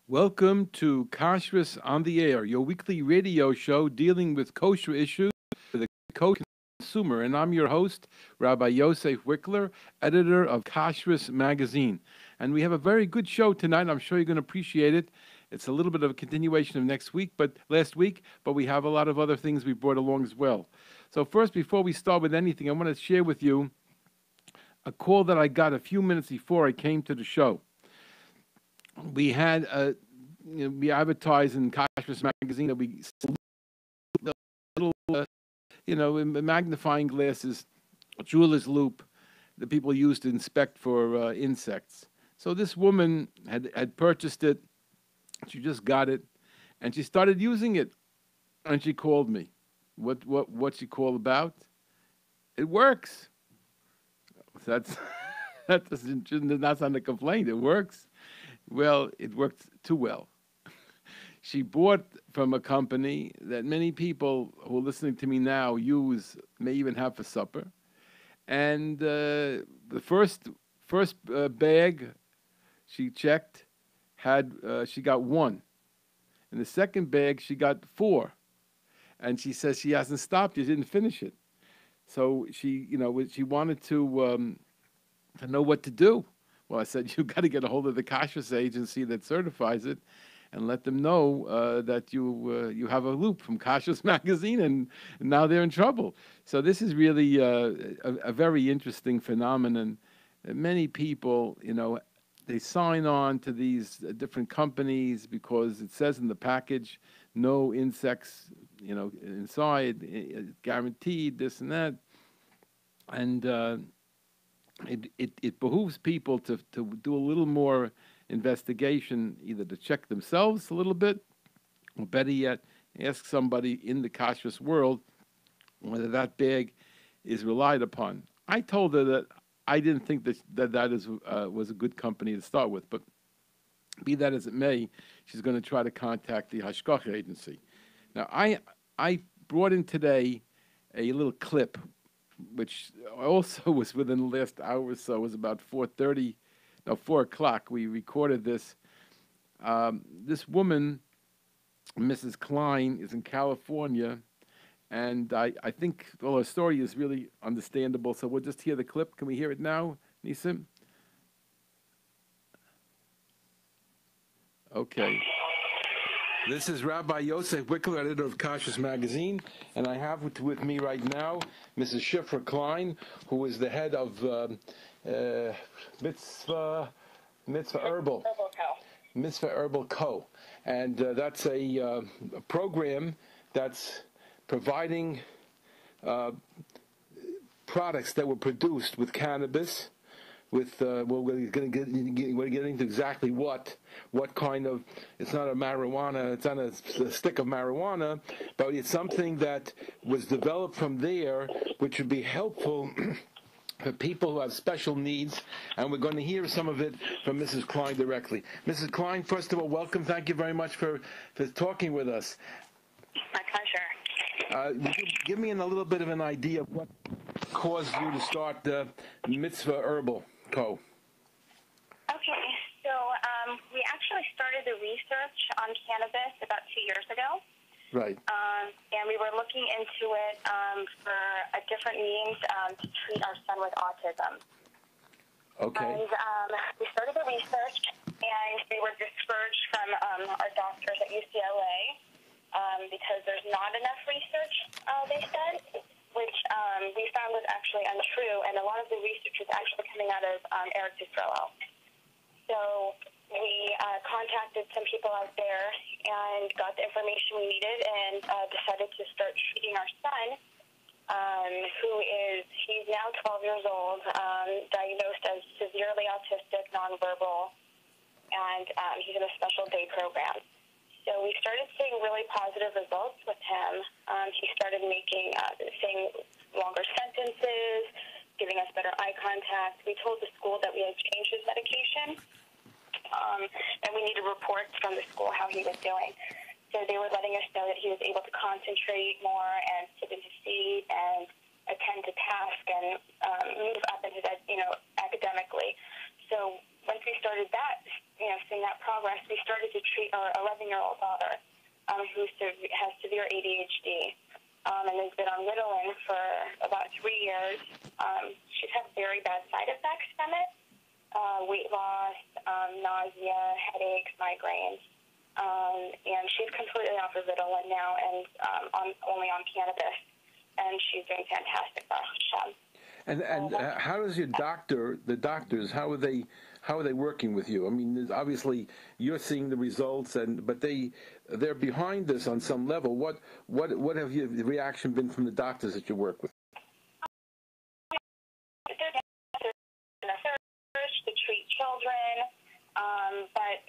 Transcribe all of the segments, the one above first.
Welcome to Kashrus on the Air, your weekly radio show dealing with kosher issues for the kosher consumer. And I'm your host, Rabbi Yosef Wikler, editor of Kashrus magazine. And we have a very good show tonight. I'm sure you're going to appreciate it. It's a little bit of a continuation of last week, but we have a lot of other things we brought along as well. So first, before we start with anything, I want to share with you a call that I got a few minutes before I came to the show. We had we advertised in Kashrus magazine that we sold little magnifying glasses, jeweler's loop that people use to inspect for insects. So this woman had purchased it. She just got it, and she started using it. And she called me. What's she call about? It works. That's shouldn't not sound a complaint. It works. Well, it worked too well. She bought from a company that many people who are listening to me now may even have for supper. And the first bag she checked she got one. In the second bag, she got four. And she says she hasn't stopped. You didn't finish it. So she wanted to know what to do. Well, I said, you got to get a hold of the Kashrus agency that certifies it and let them know that you have a loop from Kashrus magazine, and now they're in trouble. So this is really a very interesting phenomenon. Many people, they sign on to these different companies because it says in the package, no insects, inside, guaranteed, this and that. And it behooves people to do a little more investigation, either to check themselves a little bit, or better yet, ask somebody in the kashrus world whether that bag is relied upon. I told her that I didn't think that was a good company to start with, but be that as it may, she's going to try to contact the Hashgacha agency. Now, I brought in today a little clip which also was within the last hour or so. It was about 4 o'clock. We recorded this. This woman, Mrs. Klein, is in California, and I think, well, her story is really understandable, so we'll just hear the clip. Can we hear it now, Nisim? Okay. This is Rabbi Yosef Wikler, editor of Kashrus magazine, and I have with me right now Mrs. Shifra Klein, who is the head of Mitzvah Herbal Co. And that's a program that's providing products that were produced with cannabis. We're getting into exactly what kind of. It's not a marijuana. It's not a stick of marijuana, but it's something that was developed from there, which would be helpful for people who have special needs. And we're going to hear some of it from Mrs. Klein directly. Mrs. Klein, first of all, welcome. Thank you very much for talking with us. My pleasure. Would you give me a little bit of an idea of what caused you to start the Mitzvah Herbal Co. Okay, so we actually started the research on cannabis about 2 years ago. Right. And we were looking into it for a different means to treat our son with autism. Okay. And we started the research, and we were discouraged from our doctors at UCLA because there's not enough research, they said, which we found was actually untrue, and a lot of the research was actually coming out of Eric Dufresnoy. So we contacted some people out there and got the information we needed and decided to start treating our son, he's now 12 years old, diagnosed as severely autistic, nonverbal, and he's in a special day program. So we started seeing really positive results with him. He started saying longer sentences, giving us better eye contact. We told the school that we had changed his medication, and we needed reports from the school how he was doing. So they were letting us know that he was able to concentrate more and sit in his seat and attend to tasks and move up in his, academically. So once we started that, witnessing that progress, we started to treat our 11-year-old daughter, who has severe ADHD, and has been on Ritalin for about 3 years. She's had very bad side effects from it, weight loss, nausea, headaches, migraines. And she's completely off of Ritalin now and only on cannabis, and she's doing fantastic. And how does the doctors, how are they working with you? I mean, obviously you're seeing the results, but they're behind this on some level. What have the reaction been from the doctors that you work with? To treat children, but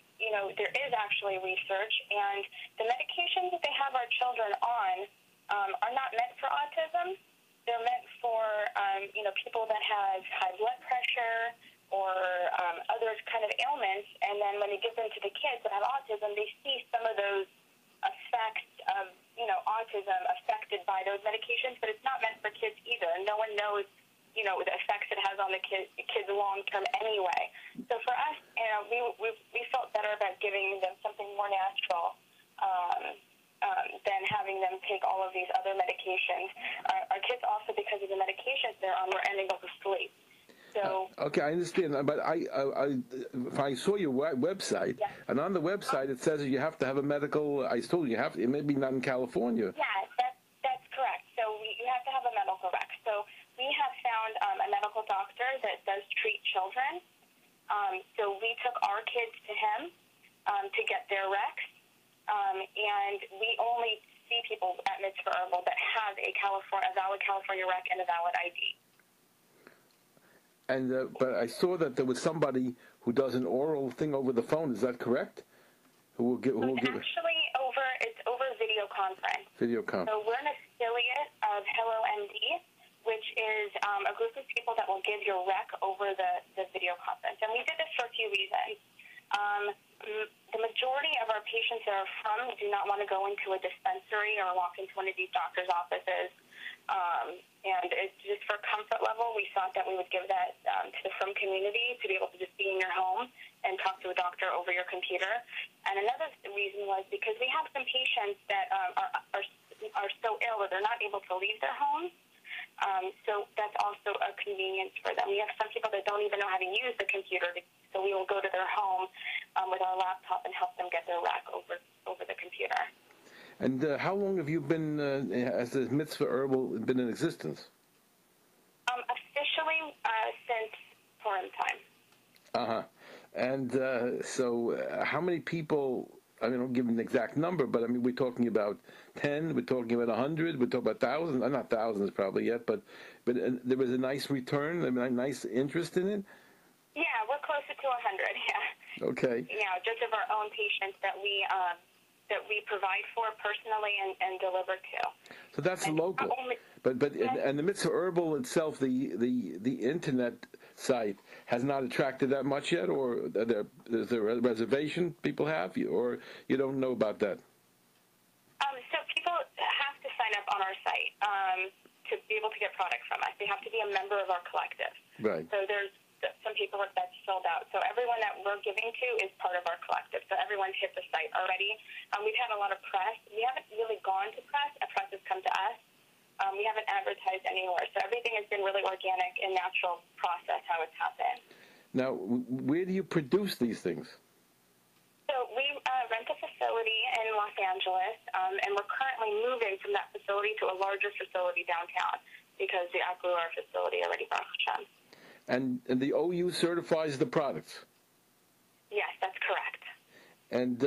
there is actually research, and the medications that they have our children on are not meant for autism. They're meant for people that have high blood pressure or other kind of ailments, and then when they give them to the kids that have autism, they see some of those effects of autism affected by those medications, but it's not meant for kids either. No one knows the effects it has on the kids long term anyway. So for us, we felt better about giving them something more natural than having them take all of these other medications. Our kids also, because of the medications they're on, were ending up asleep. So okay, I understand, but I saw your website, yeah. And on the website it says that you have to have a medical. I told you have to. It may be not in California. Yeah, that's correct. So you have to have a medical rec. So we have found a medical doctor that does treat children. So we took our kids to him to get their recs, and we only see people at Mitzvah Herbal that have a valid California rec and a valid ID. And but I saw that there was somebody who does an oral thing over the phone. Is that correct? It's over video conference. Video conference. So we're an affiliate of Hello MD, which is a group of people that will give your rec over the video conference. And we did this for a few reasons. The majority of our patients that are from do not want to go into a dispensary or walk into one of these doctors' offices. And it's just for comfort level, we thought that we would give that to the frum community to be able to just be in your home and talk to a doctor over your computer. And another reason was because we have some patients that are so ill that they're not able to leave their homes. So that's also a convenience for them. We have some people that don't even know how to use the computer, so we will go to their home with our laptop and help them get their rack over the computer. And how long have you been, as the Mitzvah Herbal, been in existence? Officially, since Purim time. Uh-huh. And so how many people, I mean, I don't give an exact number, but I mean, we're talking about 10, we're talking about 100, we're talking about thousands, not thousands probably yet, but there was a nice return, a nice interest in it? Yeah, we're closer to 100, yeah. Okay. Yeah, just of our own patients that we provide for personally and deliver to. So that's local. But the Mitzvah Herbal itself, the internet site, has not attracted that much yet, or is there a reservation people have, or you don't know about that? So people have to sign up on our site to be able to get product from us. They have to be a member of our collective. Right. So there's some people that's filled out. So everyone that we're giving to is part of our collective. So everyone's hit the site already. We've had a lot of press. We haven't really gone to press. Press has come to us. We haven't advertised anywhere. So everything has been really organic and natural process how it's happened. Now, where do you produce these things? So we rent a facility in Los Angeles, and we're currently moving from that facility to a larger facility downtown because they outgrew our facility already, Baruch Hashem. And the OU certifies the products? Yes, that's correct. And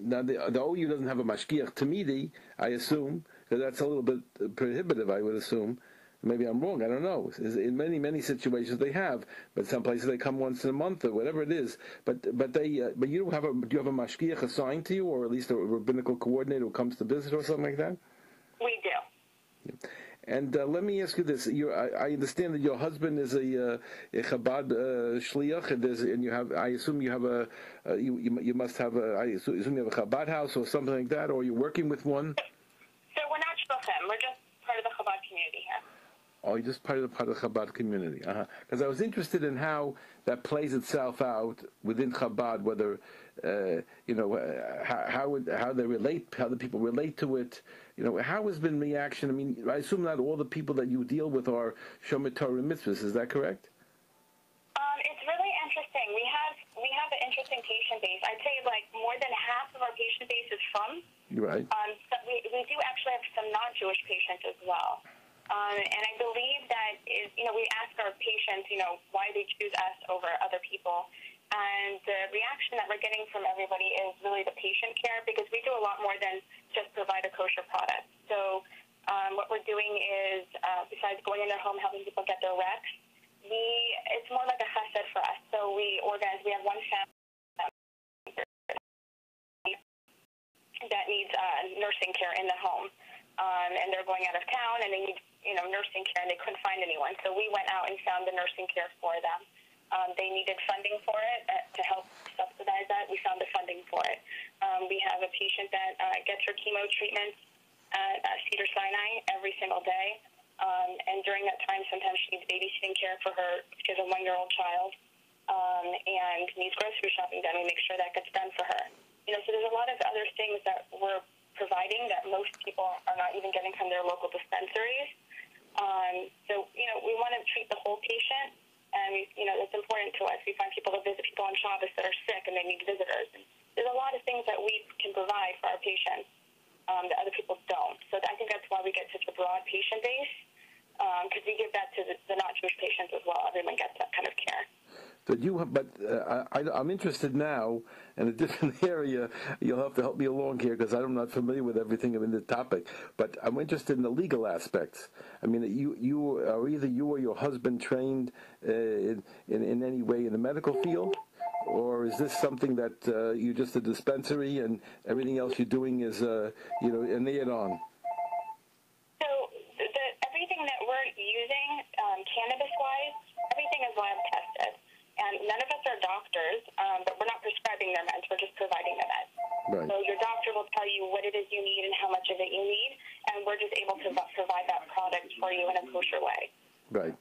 now the OU doesn't have a mashgiach tamidi, I assume, because that's a little bit prohibitive, I would assume. Maybe I'm wrong, I don't know. In many situations they have, but some places they come once in a month or whatever it is. But you don't have do you have a mashgiach assigned to you, or at least a rabbinical coordinator who comes to visit or something like that? We do. Yeah. And let me ask you this: I understand that your husband is a Chabad shliach, and you have. I assume you have you must have I assume you have a Chabad house or something like that, or you're working with one. So we're not shluchim. We're just part of the Chabad community here. Oh, you're just part of the Chabad community. Because I was interested in how that plays itself out within Chabad, whether how they relate, how the people relate to it. How has been reaction? I mean, I assume not all the people that you deal with are Shomer Torah mitzvahs. Is that correct? It's really interesting. We have an interesting patient base. I'd say like more than half of our patient base is from. You're right. But we do actually have some non-Jewish patients as well. And I believe that we ask our patients, why they choose us over other people. And the reaction that we're getting from everybody is really the patient care, because we do a lot more than just provide a kosher product. So what we're doing is, besides going in their home, helping people get their recs, it's more like a chesed for us. So we have one family that needs nursing care in the home. And they're going out of town, and they need, nursing care, and they couldn't find anyone. So we went out and found the nursing care for them. They needed funding for it to help subsidize that. We found the funding for it. We have a patient that gets her chemo treatments at Cedar Sinai every single day. And during that time, sometimes she needs babysitting care for her. She has a 1-year-old child and needs grocery shopping done. We make sure that gets done for her. So there's a lot of other things that we're providing that most people are not even getting from their local dispensaries. We want to treat the whole patient, and it's important to us. We find people that visit people on Shabbos that are sick and they need visitors. And there's a lot of things that we can provide for our patients that other people don't. So I think that's why we get such a broad patient base, because we give that to the not-Jewish patients as well. Everyone gets that kind of care. I'm interested now in a different area. You'll have to help me along here because I'm not familiar with everything in the topic. But I'm interested in the legal aspects. I mean, you are either you or your husband trained in any way in the medical field, or is this something that you're just a dispensary and everything else you're doing is an add-on? So everything that we're using, cannabis-wise, everything is lab tested. And none of us are doctors, but we're not prescribing their meds. We're just providing the meds. Right. So your doctor will tell you what it is you need and how much of it you need, and we're just able to provide that product for you in a kosher way. Right.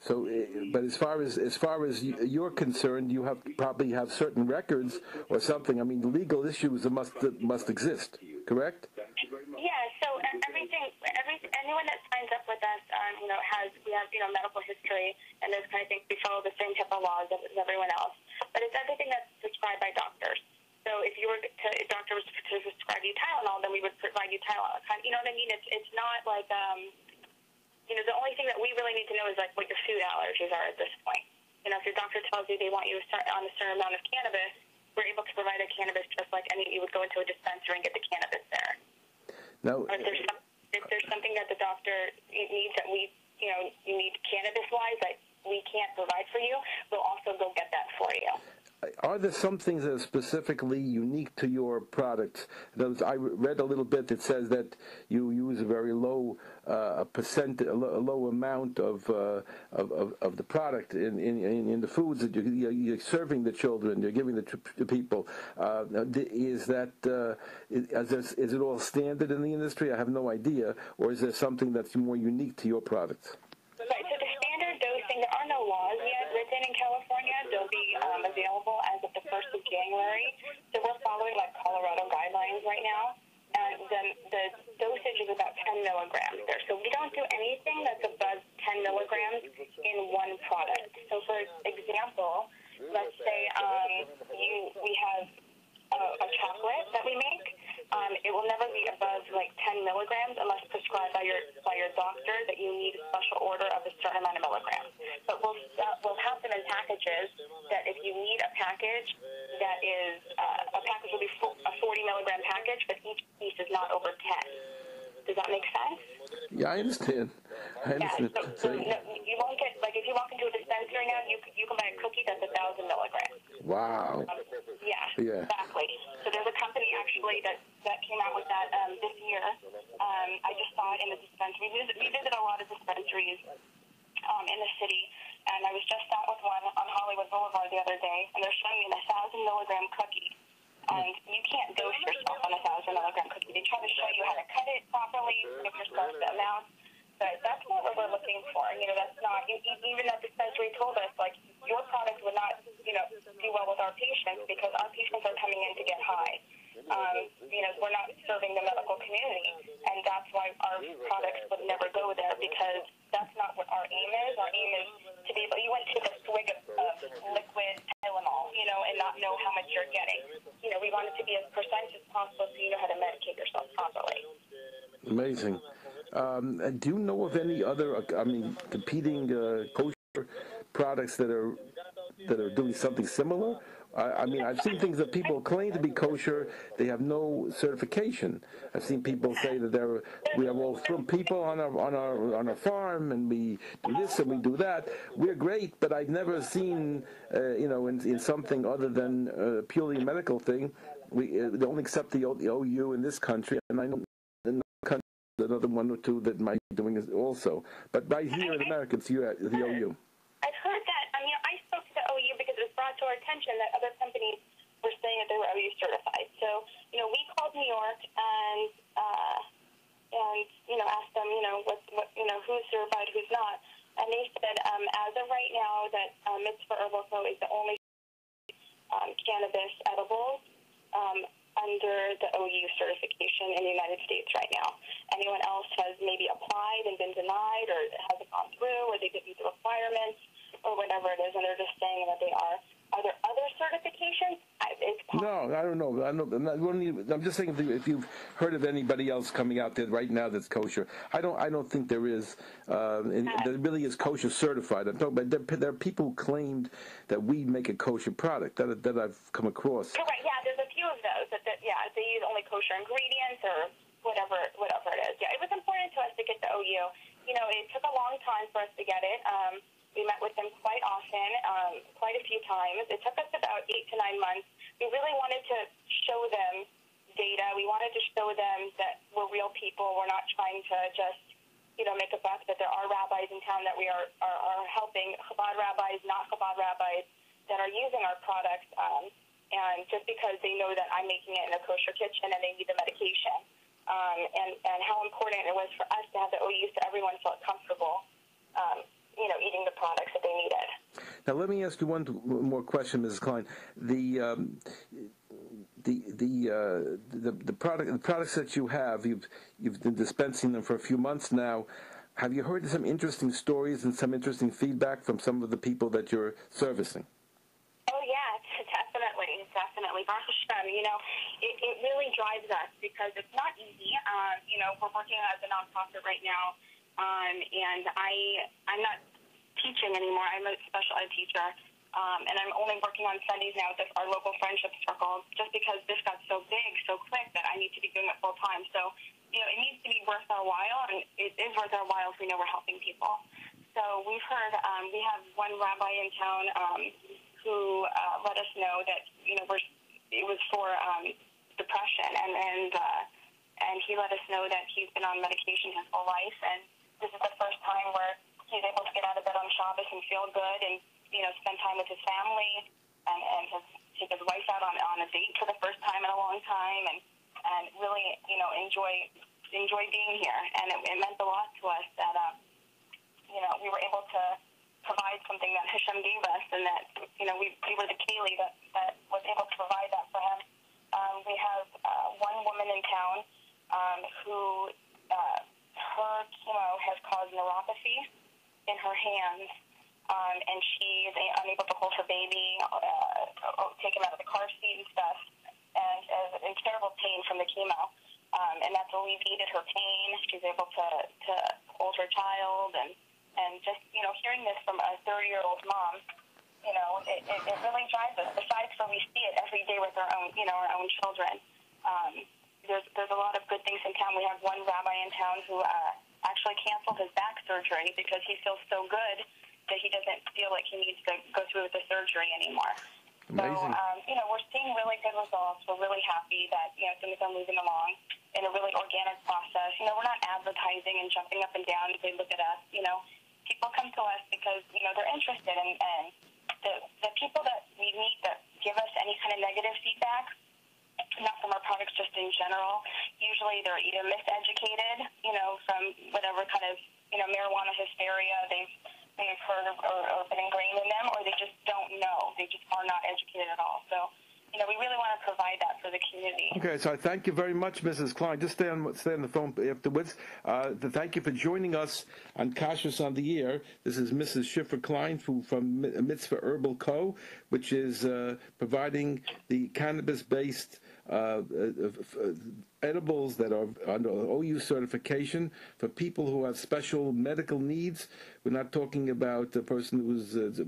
So, but as far as you're concerned, you probably have certain records or something. I mean, legal issues must exist, correct? Yeah. So anyone that signs up with us, we have medical history and those kind of things. We follow the same HIPAA laws as everyone else, but it's everything that's prescribed by doctors. So if a doctor was to prescribe you Tylenol, then we would provide you Tylenol. You know what I mean? It's not like the only thing that we really need to know is like what your food allergies are at this point. If your doctor tells you they want you on a certain amount of cannabis, we're able to provide a cannabis just like you would go into a dispensary and get the cannabis there. Now, if there's something that the doctor needs that you need cannabis-wise that we can't provide for you, we'll also go get that for you. Are there some things that are specifically unique to your product? I read a little bit that says that you use a very low low amount of the product in the foods that you're serving the children, you're giving to people. Is it all standard in the industry? I have no idea. Or is there something that's more unique to your product? Right, so the standard dosing, there are no laws yet written in California. They'll be available as of the 1st of January. So we're following Colorado guidelines right now. And the dosage is about 10 milligrams there. So we don't do anything that's above 10 milligrams in one product. So for example, let's say we have a chocolate that we make. It will never be above 10 milligrams unless prescribed by your doctor that you need a special order of a certain amount of milligrams. But we'll have them in packages that if you need a package that is a package will be a 40 milligram package, but each piece is not over 10. Does that make sense? Yeah, I understand. Yeah, so you won't get if you walk into a dispensary now, you can buy a cookie that's 1,000 milligrams. Wow. Yeah, exactly. So there's a company actually that came out with that this year. I just saw it in the dispensary. We visit a lot of dispensaries in the city, and I was just sat with one on Hollywood Boulevard the other day, and they're showing me a 1,000 milligram cookie. And you can't dose yourself on a 1,000 milligram cookie. They try to show you how to cut it properly, give yourself the amount. But that's not what we're looking for. That's not, even that dispensary told us, like, your product would not, do well with our patients because our patients are coming in to get high. We're not serving the medical community, and that's why our products would never go there because that's not what our aim is. Our aim is to be able, you wouldn't take a swig of liquid Tylenol, and not know how much you're getting. We want it to be as precise as possible so you know how to medicate yourself properly. Amazing. Do you know of any other, competing kosher products that are doing something similar? I've seen things that people claim to be kosher. They have no certification. I've seen people say that we have all from people on our farm, and we do this and we do that. We're great, but I've never seen, in something other than purely a medical thing. They only accept the OU in this country, and I know in country another one or two that might be doing it also. But right here in America, it's the OU. I've heard that. I spoke to the OU because it was brought to our attention that other companies were saying that they were OU certified. So, we called New York and asked them, who's certified, who's not. And they said, as of right now, that Mitzvah Herbal Co. is the only cannabis edibles under the OU certification in the United States right now. Anyone else has maybe applied and been denied, or hasn't gone through, or they didn't meet the requirements, or whatever it is, and they're just saying that they are. Are there other certifications? No, I don't know. I'm just saying if you've heard of anybody else coming out there right now that's kosher. I don't think there is. That really is kosher certified. I'm talking about there are people who claimed that we make a kosher product that I've come across. Correct. Yeah, there's a few of those that they use only kosher ingredients or whatever it is. Yeah, it was important to us to get the OU. It took a long time for us to get it. We met with them quite often, quite a few times. It took us about 8 to 9 months. We really wanted to show them data. We wanted to show them that we're real people. We're not trying to just, make a buck, that there are rabbis in town that we are helping, Chabad rabbis, not Chabad rabbis, that are using our products. And just because they know that I'm making it in a kosher kitchen and they need the medication. And how important it was for us to have the OU so everyone felt comfortable eating the products that they needed. Now, let me ask you one more question, Mrs. Klein. The products that you have, you've been dispensing them for a few months now. Have you heard some interesting stories and some interesting feedback from some of the people that you're servicing? Oh yeah, definitely. Baruch Hashem, it really drives us because it's not easy. We're working as a nonprofit right now. And I'm not teaching anymore. I'm a special ed teacher, and I'm only working on Sundays now with our local friendship circle just because this got so big, so quick that I need to be doing it full time. So, it needs to be worth our while, and it is worth our while if we know we're helping people. So we've heard, we have one rabbi in town who let us know that, it was for depression, and he let us know that he's been on medication his whole life, and this is the first time where he's able to get out of bed on Shabbos and feel good and, spend time with his family and take his wife out on a date for the first time in a long time and really, enjoy being here. And it meant a lot to us that, we were able to provide something that Hashem gave us and that, we were the keli that was able to provide that for him. We have one woman in town who her chemo has caused neuropathy in her hands, and she's unable to hold her baby, take him out of the car seat and stuff, and is in terrible pain from the chemo. And that's alleviated her pain. She's able to hold her child, and just, hearing this from a 30-year-old mom, it really drives us. Besides, so we see it every day with our own children. There's a lot of good things in town. We have one rabbi in town who actually canceled his back surgery because he feels so good that he doesn't feel like he needs to go through with the surgery anymore. Amazing. So, we're seeing really good results. We're really happy that, things are moving along in a really organic process. We're not advertising and jumping up and down as they look at us. People come to us because, they're interested, and the people that we meet that give us any kind of negative feedback, not from our products, just in general, usually they're either miseducated, from whatever kind of, marijuana hysteria. They've heard or been ingrained in them, or they just don't know. They just are not educated at all. So, we really want to provide that for the community. Okay, so I thank you very much, Mrs. Klein. Just stay on the phone afterwards. Thank you for joining us on Kashrus on the Air. This is Mrs. Schiffer Klein from Mitzvah Herbal Co., which is providing the cannabis-based edibles that are under OU certification for people who have special medical needs. We're not talking about a person who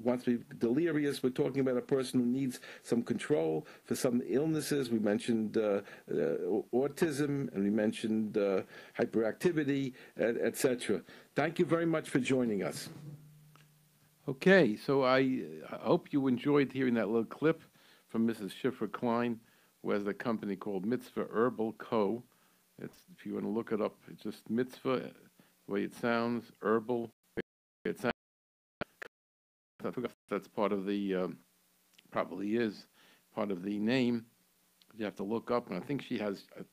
wants to be delirious. We're talking about a person who needs some control for some illnesses. We mentioned autism, and we mentioned hyperactivity, etc. Thank you very much for joining us. Okay, so I hope you enjoyed hearing that little clip from Mrs. Schiffer Klein, who has a company called Mitzvah Herbal Co. If you want to look it up, it's just Mitzvah, the way it sounds, Herbal. It sounds. I forgot if that's part of the, probably is part of the name. You have to look up, and I think she has, I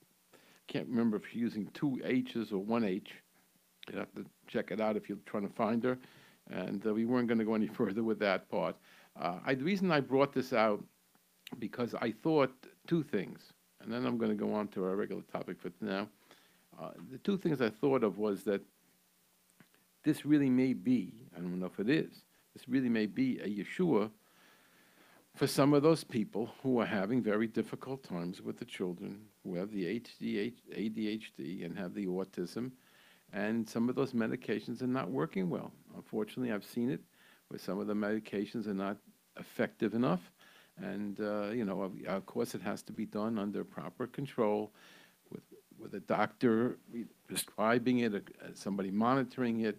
can't remember if she's using 2 H's or 1 H. You have to check it out if you're trying to find her. And we weren't going to go any further with that part. The reason I brought this out, because I thought 2 things, and then I'm going to go on to our regular topic for now. The 2 things I thought of was that this really may be, I don't know if it is, this really may be a Yeshua for some of those people who are having very difficult times with the children, who have the ADHD and have the autism, and some of those medications are not working well. Unfortunately, I've seen it where some of the medications are not effective enough. And, of course, it has to be done under proper control with a doctor prescribing it, somebody monitoring it,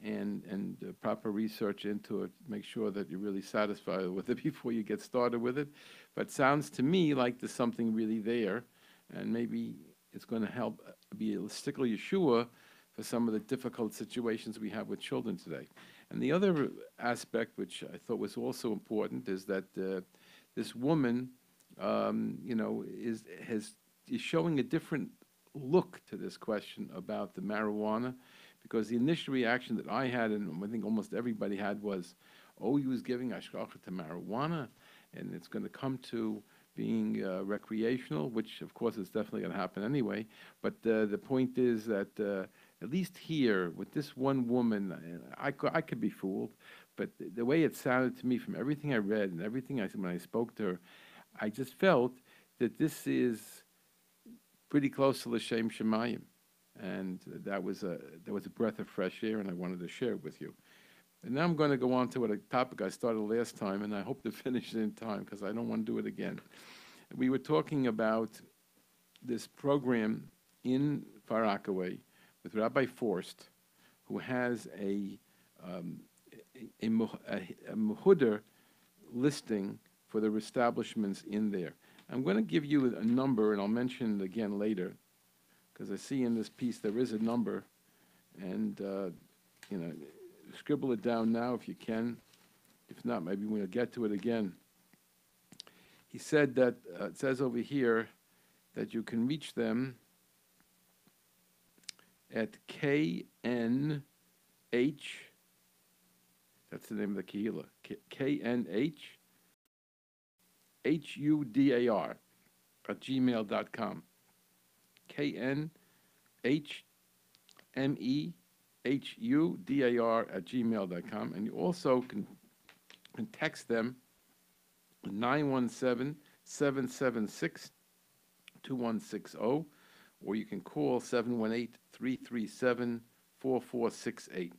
and proper research into it. Make sure that you're really satisfied with it before you get started with it. But it sounds to me like there's something really there, and maybe it's going to help be a stickler Yeshua for some of the difficult situations we have with children today. And the other aspect, which I thought was also important, is that this woman, is showing a different look to this question about the marijuana, because the initial reaction that I had, and I think almost everybody had, was, oh, he was giving hashgacha to marijuana, and it's going to come to being recreational, which of course is definitely going to happen anyway. But the point is that at least here with this one woman, I could be fooled, but the way it sounded to me from everything I read and everything I said when I spoke to her, I just felt that this is pretty close to L'Shem Shemayim, and that was a breath of fresh air, and I wanted to share it with you. And now I'm going to go on to a topic I started last time, and I hope to finish it in time because I don't want to do it again. We were talking about this program in Far Rockaway with Rabbi Forst, who has a Mehuder listing for the establishments in there. I'm going to give you a number, and I'll mention it again later, because I see in this piece there is a number, and scribble it down now if you can. If not, maybe we'll get to it again. He said that, it says over here, that you can reach them at KNH, that's the name of the Kehillah, KNH HUDAR at gmail.com. KNHMEHUDAR at gmail.com. And you also can text them 917-776-2160, or you can call 718-337-4468.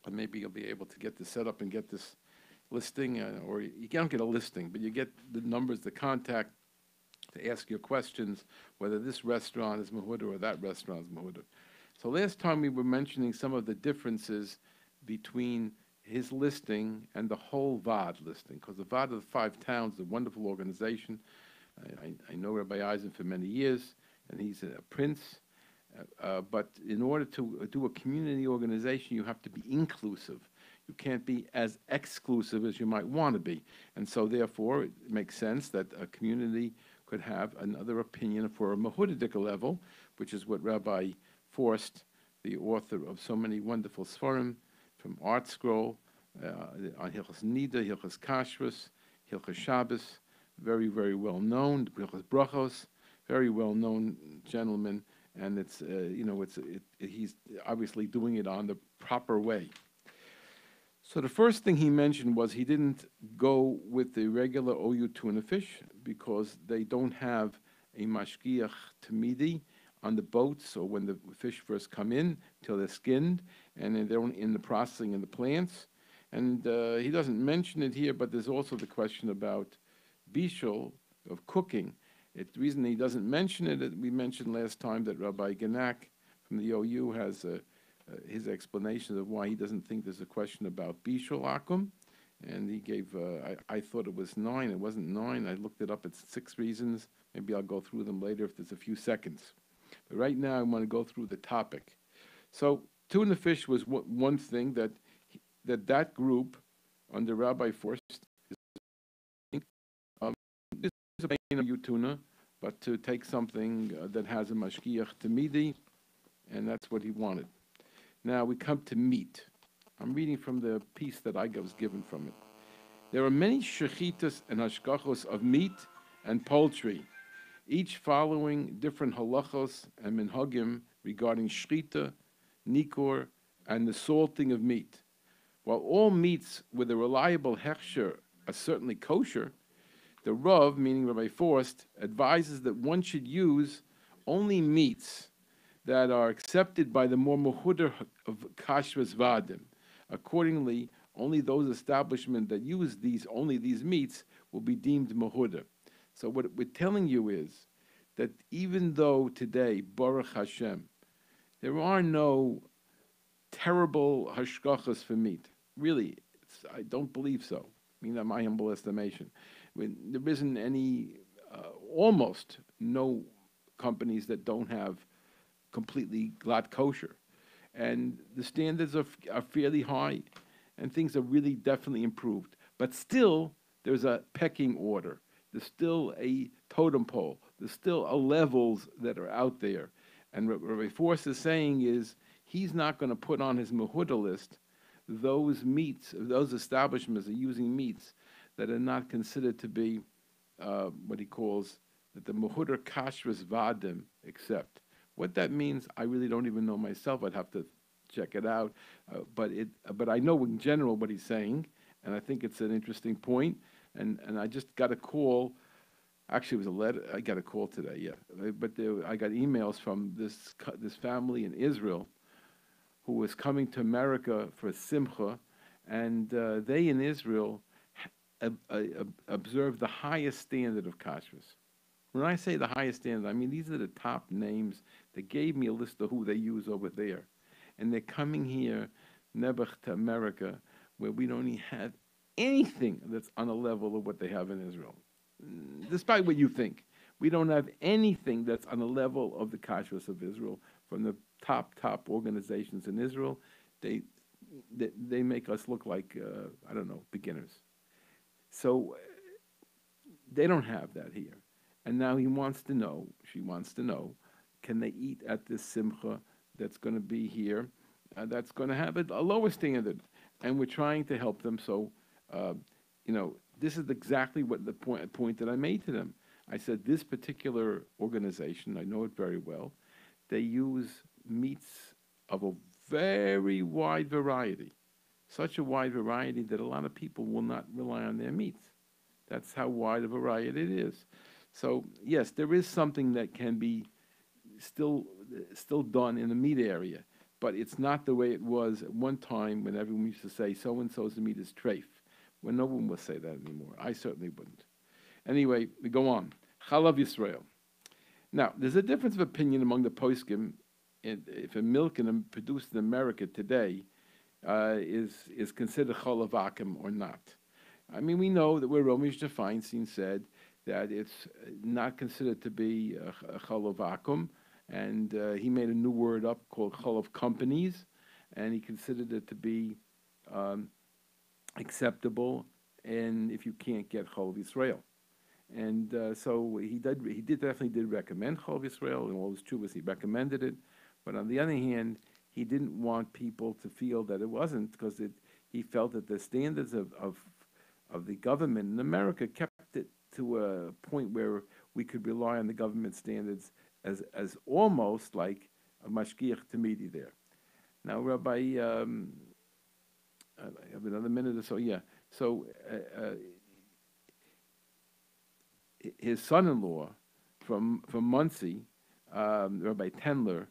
And maybe you'll be able to get this set up and get this listing, or you don't get a listing, but you get the numbers, the contact to ask your questions, whether this restaurant is Mehuder or that restaurant is Mehuder. So last time we were mentioning some of the differences between his listing and the whole VAD listing, because the VAD of the 5 towns is a wonderful organization. I know Rabbi Eisen for many years, and he's a prince. But in order to do a community organization, you have to be inclusive. You can't be as exclusive as you might want to be. And so, therefore, it makes sense that a community could have another opinion for a Mehudic level, which is what Rabbi Forst the author of so many wonderful svarim, from Art Scroll, on Hilchos Nida, Hilchos Kashrus, Hilchos Shabbos, very, very well known. Hilchos Brachos, very well known gentleman, and he's obviously doing it on the proper way. So the first thing he mentioned was he didn't go with the regular OU tuna fish because they don't have a mashgiach tamidi on the boats or when the fish first come in till they're skinned, and then they're in the processing of the plants. And he doesn't mention it here, but there's also the question about bishul, of cooking. The reason he doesn't mention it, we mentioned last time that Rabbi Genak from the OU has his explanation of why he doesn't think there's a question about bishul akum. And he gave, I thought it was 9. It wasn't 9. I looked it up. It's 6 reasons. Maybe I'll go through them later if there's a few seconds. But right now I want to go through the topic. So tuna fish was one thing that group under Rabbi Forst is a pain of tuna, but to take something that has a mashgiach tamidi, and that's what he wanted. Now we come to meat. I'm reading from the piece that I was given from it. There are many shechitas and hashgachos of meat and poultry, each following different halachos and minhagim regarding shchita, nikor, and the salting of meat. While all meats with a reliable hechsher are certainly kosher, the Rav, meaning Rabbi Forst, advises that one should use only meats that are accepted by the more muhuder of Kashrus vadim. Accordingly, only those establishments that use only these meats will be deemed muhuder. So what we're telling you is that even though today, Baruch Hashem, there are no terrible hashgachas for meat. Really, I don't believe so. I mean, that's my humble estimation. There isn't any, almost no companies that don't have completely glad kosher. And the standards are fairly high, and things are really definitely improved. But still, there's a pecking order. There's still a totem pole. There's still levels that are out there. And what Rabbi Forst is saying is he's not going to put on his mehuda list those meats, those establishments are using meats that are not considered to be what he calls that the mehuda kashrus vadim accept. What that means, I really don't even know myself. I'd have to check it out. But I know in general what he's saying, and I think it's an interesting point. And I just got a call. Actually, it was a letter. I got a call today, yeah. But I got emails from this family in Israel who was coming to America for Simcha, and they in Israel observe the highest standard of kashrus. When I say the highest standard, I mean these are the top names. They gave me a list of who they use over there. And they're coming here, Nebuch, to America, where we don't even have anything that's on the level of what they have in Israel. Despite what you think, we don't have anything that's on the level of the kashrus of Israel. From the top organizations in Israel, they make us look like, I don't know, beginners. So they don't have that here. And now she wants to know, can they eat at this simcha that's going to be here, that's going to have a lower standard? And we're trying to help them. So, this is exactly what the point that I made to them. I said, this particular organization, I know it very well, they use meats of a very wide variety, such a wide variety that a lot of people will not rely on their meats. That's how wide a variety it is. So yes, there is something that can be still done in the meat area, but it's not the way it was at one time when everyone used to say so-and-so's meat is treif. Well, no one will say that anymore. I certainly wouldn't. Anyway, we go on. Chalav Yisrael. Now, there's a difference of opinion among the poskim if a milk produced in America today is considered chalav akum or not. I mean, we know that where Ramesh Feinstein said that it's not considered to be a chalav akum, and he made a new word up called chalav companies, and he considered it to be acceptable, and if you can't get chalav Yisrael. And so he definitely did recommend Chalav Yisrael, and all his tshuvas, he recommended it. But on the other hand, he didn't want people to feel that it wasn't, because he felt that the standards of the government in America kept it to a point where we could rely on the government standards as almost like a mashgiach tamidi there. Now, Rabbi, I have another minute or so. Yeah. So his son-in-law from Muncie, Rabbi Tendler,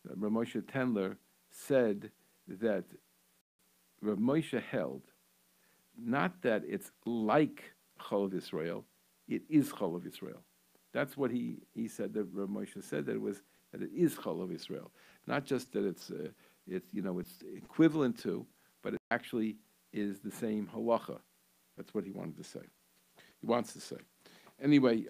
Rav Moshe Tendler, said that Rav Moshe held not that it's like Chol of Israel, it is Chol of Israel. That's what he said. That Rav Moshe said that it is Chol of Israel, not just that it's equivalent to, but it actually is the same halacha. That's what he wanted to say. He wants to say. Anyway,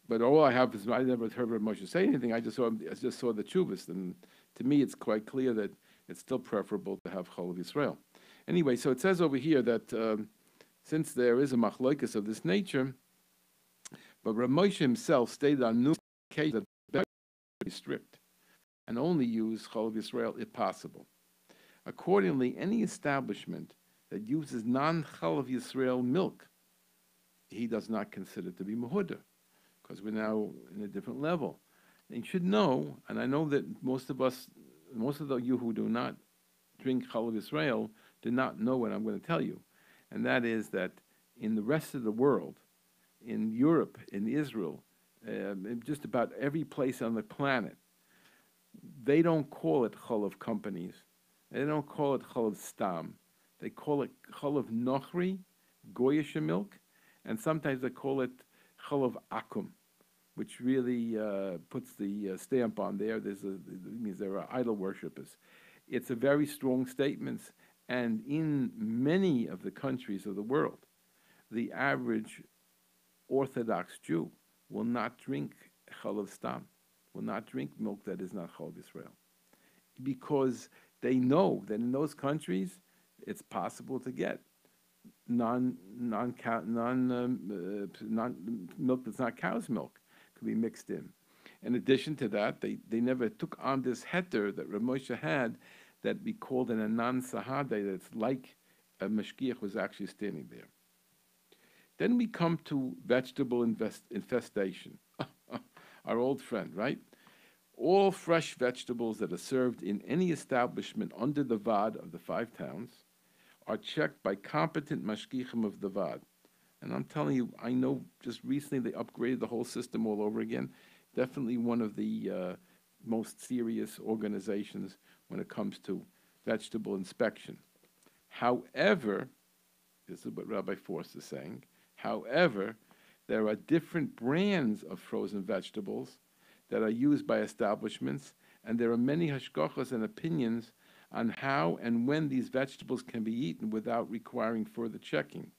but all I have is I never heard Rav Moshe say anything. I just saw the tshuvas, and to me it's quite clear that it's still preferable to have Chol of Israel. Anyway, so it says over here that since there is a machlokas of this nature, but Rav Moshe himself stated on numerous occasions that very strict and only use Chol of Israel if possible. Accordingly, any establishment that uses non-Chol of Yisrael milk, he does not consider to be Mehuda, because we're now in a different level. And you should know, and I know that most of you who do not drink Chol of Yisrael do not know what I'm going to tell you, and that is that in the rest of the world, in Europe, in Israel, in just about every place on the planet, they don't call it Chol of companies. They don't call it Chol of Stam. They call it Chol of Nochri, Goyish milk, and sometimes they call it Chol of Akum, which really puts the stamp on there. It means there are idol worshippers. It's a very strong statement, and in many of the countries of the world, the average Orthodox Jew will not drink Chol of Stam, will not drink milk that is not Chol of Israel, because they know that in those countries it's possible to get non milk that's not cow's milk could be mixed in. In addition to that, they never took on this heter that Rav Moshe had that we called an anan sahade, that's like a mashgiach was actually standing there. Then we come to vegetable infestation. Our old friend, right? All fresh vegetables that are served in any establishment under the Vad of the 5 towns are checked by competent mashgichim of the Vad. And I'm telling you, I know just recently they upgraded the whole system all over again. Definitely one of the most serious organizations when it comes to vegetable inspection. However, this is what Rabbi Force is saying, however, there are different brands of frozen vegetables that are used by establishments, and there are many hashgachos and opinions on how and when these vegetables can be eaten without requiring further checking.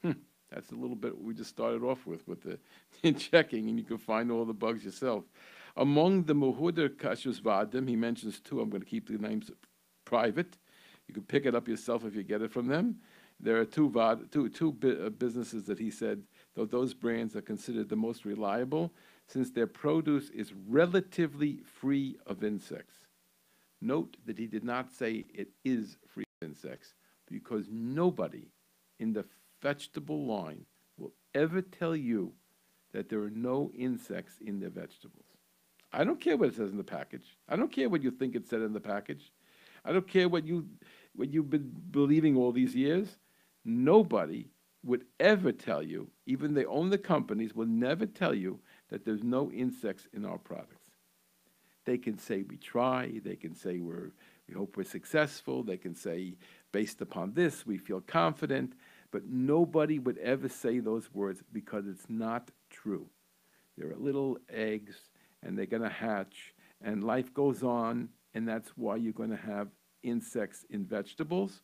That's a little bit what we just started off with the checking, and you can find all the bugs yourself. Among the Mehuder Kashrus Vadim, he mentions 2. I'm going to keep the names private. You can pick it up yourself if you get it from them. There are two businesses that he said, though those brands are considered the most reliable, since their produce is relatively free of insects. Note that he did not say it is free of insects, because nobody in the vegetable line will ever tell you that there are no insects in their vegetables. I don't care what it says in the package. I don't care what you think it said in the package. I don't care what you've been believing all these years. Nobody would ever tell you, even they own the companies, will never tell you that there's no insects in our products. They can say we try, they can say we hope we're successful, they can say based upon this we feel confident, but nobody would ever say those words because it's not true. There are little eggs and they're going to hatch and life goes on, and that's why you're going to have insects in vegetables,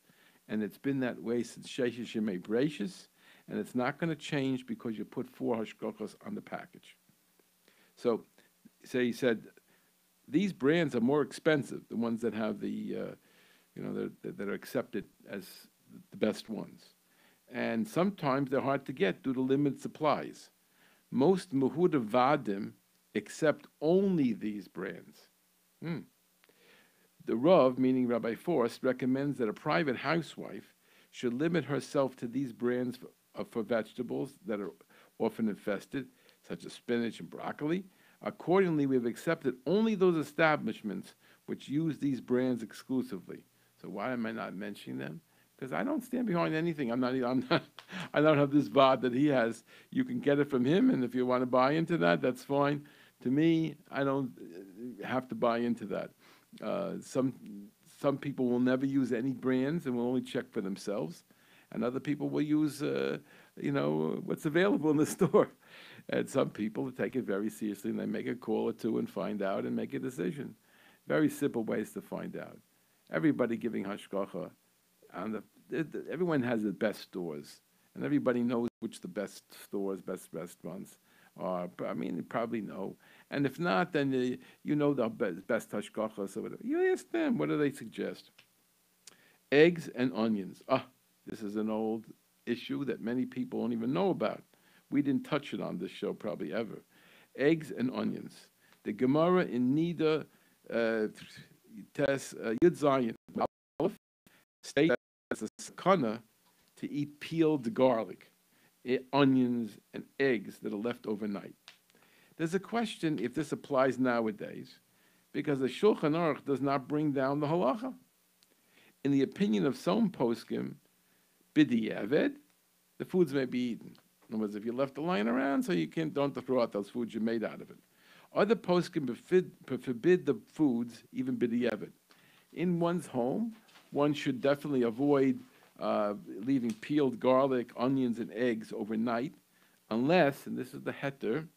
and it's been that way since Sheshes Yemei Bereishis, and it's not going to change because you put 4 hashgachos on the package. So he said, these brands are more expensive, the ones that have the, that are accepted as the best ones. And sometimes they're hard to get due to limited supplies. Most Mehuda Vadim accept only these brands. The Rav, meaning Rabbi Forst, recommends that a private housewife should limit herself to these brands for vegetables that are often infested, such as spinach and broccoli. Accordingly, we have accepted only those establishments which use these brands exclusively. So why am I not mentioning them? Because I don't stand behind anything. I'm not. I don't have this vod that he has. You can get it from him, and if you want to buy into that, that's fine. To me, I don't have to buy into that. Some people will never use any brands and will only check for themselves, and other people will use what's available in the store. And some people take it very seriously and they make a call or two and find out and make a decision. Very simple ways to find out. Everybody giving hashgacha, and everyone has the best stores, and everybody knows which the best stores, best restaurants are. I mean, you probably know. And if not, then you know the best hashgachas or whatever. You ask them, what do they suggest? Eggs and onions. This is an old issue that many people don't even know about. We didn't touch it on this show probably ever. Eggs and onions. The Gemara in Nida Tes Yud Zayin states that it's a sakana to eat peeled garlic, onions, and eggs that are left overnight. There's a question if this applies nowadays, because the Shulchan Aruch does not bring down the halacha. In the opinion of some poskim, b'di'eved, the foods may be eaten. In other words, if you left it lying around, so you don't throw out those foods you made out of it. Other poskim forbid the foods, even b'di'eved. In one's home, one should definitely avoid leaving peeled garlic, onions, and eggs overnight, unless, and this is the heter,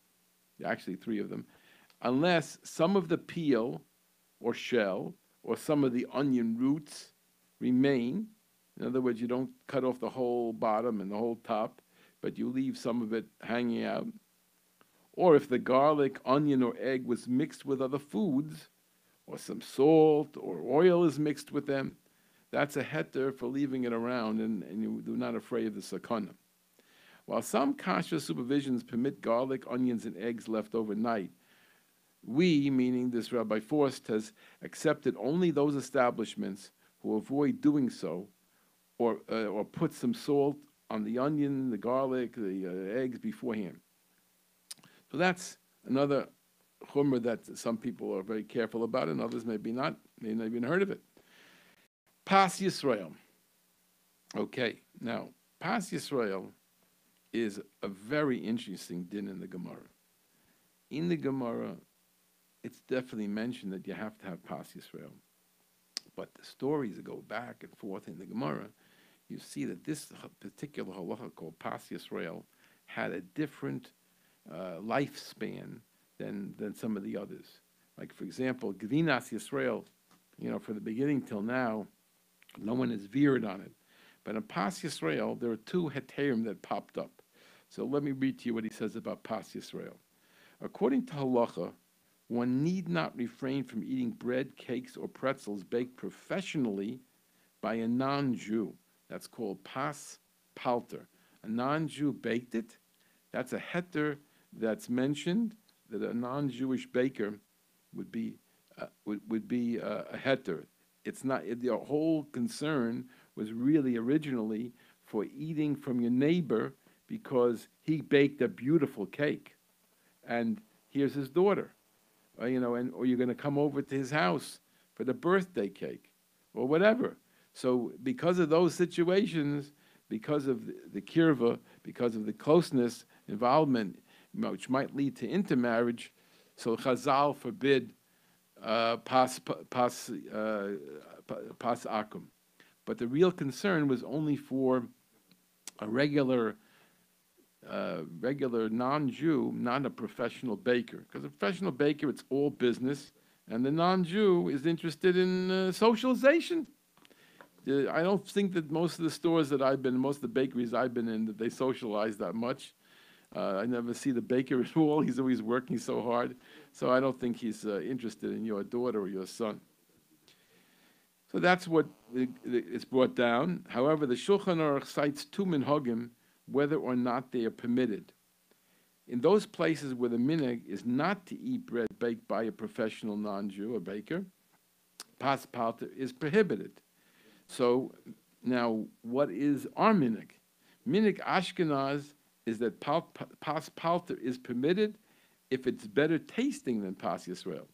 actually three of them, unless some of the peel or shell or some of the onion roots remain. In other words, you don't cut off the whole bottom and the whole top, but you leave some of it hanging out. Or if the garlic, onion, or egg was mixed with other foods, or some salt or oil is mixed with them, that's a heter for leaving it around, and you're not afraid of the sakana. While some kashrus supervisions permit garlic, onions, and eggs left overnight, we, meaning this Rabbi Forst, has accepted only those establishments who avoid doing so, or put some salt on the onion, the garlic, the eggs beforehand. So that's another chumrah that some people are very careful about, and others maybe not, may not even heard of it. Pas Yisrael. Okay, now, Pas Yisrael is a very interesting din in the Gemara. In the Gemara, it's definitely mentioned that you have to have Pas Yisrael. But the stories that go back and forth in the Gemara, you see that this particular halacha called Pas Yisrael had a different lifespan than some of the others. Like, for example, Gvinas Yisrael, from the beginning till now, no one has veered on it. But in Pas Yisrael, there are two heterim that popped up. So let me read to you what he says about Pas Yisrael. According to halacha, one need not refrain from eating bread, cakes, or pretzels baked professionally by a non-Jew. That's called pas palter. A non-Jew baked it. That's a heter that's mentioned, that a non-Jewish baker would be a heter. It's not. The whole concern was really originally for eating from your neighbor because he baked a beautiful cake, and here's his daughter, or you're going to come over to his house for the birthday cake, or whatever. So because of those situations, because of the kirva, because of the closeness, involvement, which might lead to intermarriage, so Chazal forbid pas akum. But the real concern was only for a regular non-Jew, not a professional baker. Because a professional baker, it's all business, and the non-Jew is interested in socialization. I don't think that most of the stores that I've been, most of the bakeries I've been in, that they socialize that much. I never see the baker at all. He's always working so hard. So I don't think he's interested in your daughter or your son. So that's what is brought down. However, the Shulchan Aruch cites two minhagim, whether or not they are permitted. In those places where the minhag is not to eat bread baked by a professional non-Jew, a baker, pas palter is prohibited. So now, what is our minig? Minig Ashkenaz is that pas palter is permitted if it's better tasting than pas Yisrael.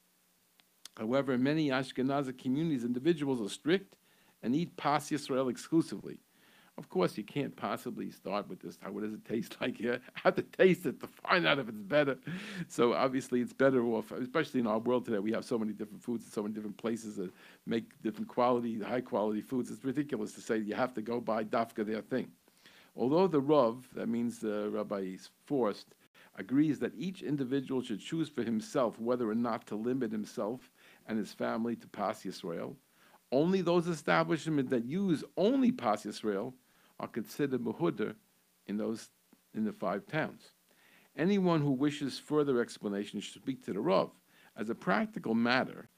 However, in many Ashkenazi communities, individuals are strict and eat pas Yisrael exclusively. Of course, you can't possibly start with this. What does it taste like? You have to taste it to find out if it's better. So obviously, it's better off, especially in our world today. We have so many different foods and so many different places that make different quality, high quality foods. It's ridiculous to say you have to go buy dafka their thing. Although the Rav, that means the Rabbi is forced, agrees that each individual should choose for himself whether or not to limit himself and his family to Pas Yisrael, only those establishments that use only Pas Yisrael are considered muhuder in the 5 towns. Anyone who wishes further explanation should speak to the Rav. As a practical matter,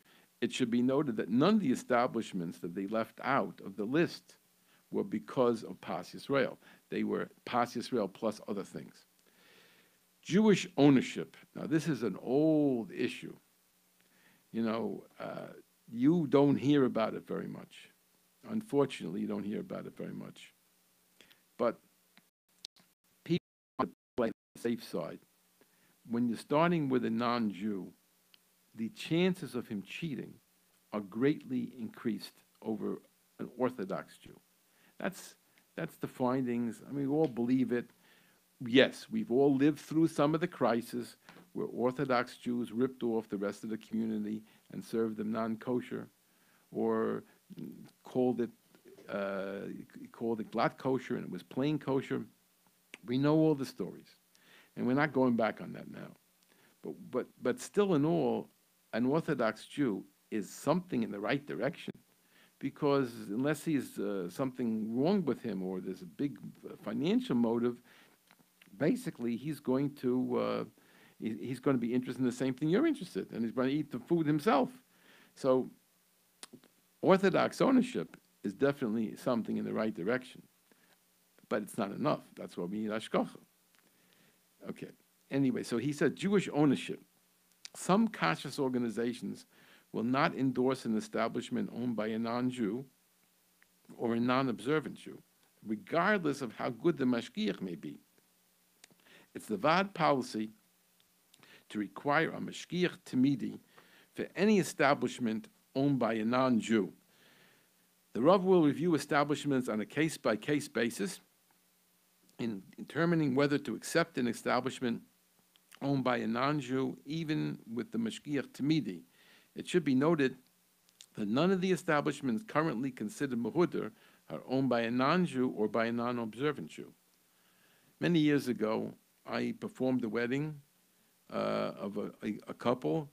it should be noted that none of the establishments that they left out of the list were because of Pas Yisrael. They were Pas Yisrael plus other things. Jewish ownership. Now, this is an old issue. You don't hear about it very much. Unfortunately, you don't hear about it very much. But people play the safe side. When you're starting with a non-Jew, the chances of him cheating are greatly increased over an Orthodox Jew. That's the findings. I mean, we all believe it. Yes, we've all lived through some of the crises where Orthodox Jews ripped off the rest of the community and served them non-kosher, or called it glatt kosher and it was plain kosher. We know all the stories, and we're not going back on that now. But still, in all, an Orthodox Jew is something in the right direction, because unless he's something wrong with him or there's a big financial motive, basically he's going to be interested in the same thing you're interested in, and he's going to eat the food himself. So Orthodox ownership is definitely something in the right direction, but it's not enough. That's why we need hashgacha. Okay. Anyway, so he said Jewish ownership. Some Kashrus organizations will not endorse an establishment owned by a non-Jew or a non-observant Jew, regardless of how good the mashgiach may be. It's the VAD policy to require a mashgiach tamidi for any establishment owned by a non-Jew. The Rav will review establishments on a case-by-case basis in determining whether to accept an establishment owned by a non-Jew, even with the mashgiach tamidi. It should be noted that none of the establishments currently considered muhuder are owned by a non-Jew or by a non-observant Jew. Many years ago, I performed a wedding of a couple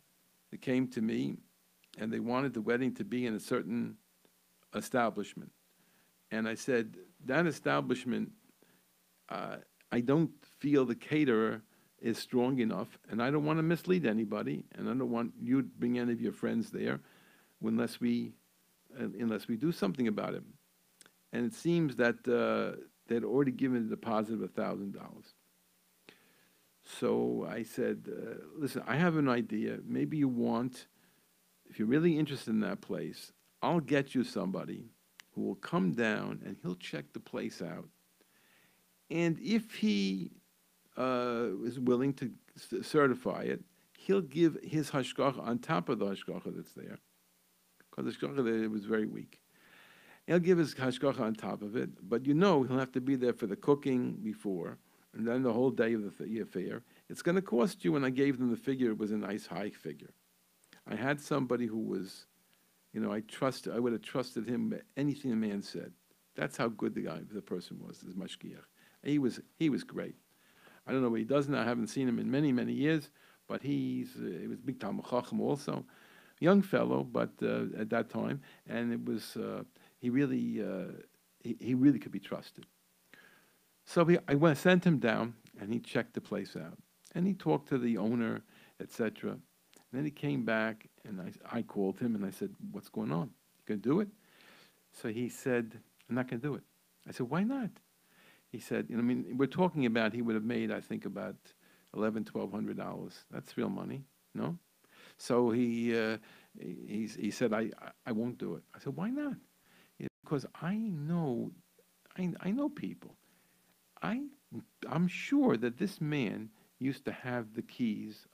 that came to me, and they wanted the wedding to be in a certain establishment. And I said, that establishment, I don't feel the caterer is strong enough, and I don't want to mislead anybody, and I don't want you to bring any of your friends there unless we do something about it. And it seems that they'd already given a deposit of $1,000. So I said, listen, I have an idea. Maybe you want, if you're really interested in that place, I'll get you somebody who will come down and he'll check the place out. And if he is willing to certify it, he'll give his hashgacha on top of the hashgacha that's there, because the hashgacha there was very weak. He'll give his hashgacha on top of it, but he'll have to be there for the cooking before, and then the whole day of the affair. It's going to cost you, and I gave them the figure. It was a nice high figure. I had somebody who was, I would have trusted him with anything the man said. That's how good the person was, this mashgiach. He was great. I don't know what he does now. I haven't seen him in many, many years, but he was big Talmud Chacham also, young fellow, but at that time, and it was he really could be trusted. So I sent him down, and he checked the place out, and he talked to the owner, etc. And then he came back, and I called him, and I said, "What's going on? You gonna do it?" So he said, "I'm not gonna do it." I said, "Why not?" He said, we're talking about he would have made, I think, about $1,100, $1,200. That's real money, no? So he said, I won't do it. I said, why not? Because I know people. I I'm sure that this man used to have the keys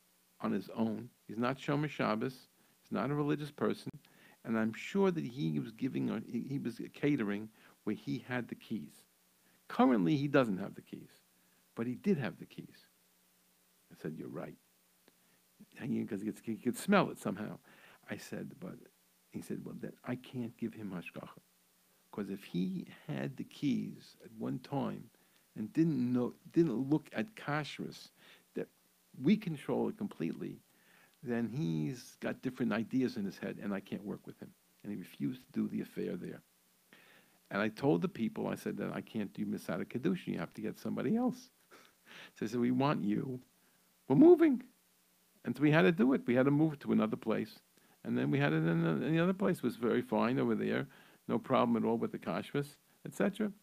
on his own. He's not Shomer Shabbos. He's not a religious person, and I'm sure that he was he was catering where he had the keys. Currently, he doesn't have the keys, but he did have the keys. I said, you're right, because he could smell it somehow. I said, but he said, well, then I can't give him hashgacha. Because if he had the keys at one time and didn't look at kashrus, that we control it completely, then he's got different ideas in his head, and I can't work with him. And he refused to do the affair there. And I told the people, I said that I can't do Masada Kedushin. You have to get somebody else. So I said, we want you. We're moving. And so we had to do it. We had to move to another place. And then we had it in the other place. It was very fine over there. No problem at all with the kashrus, etc.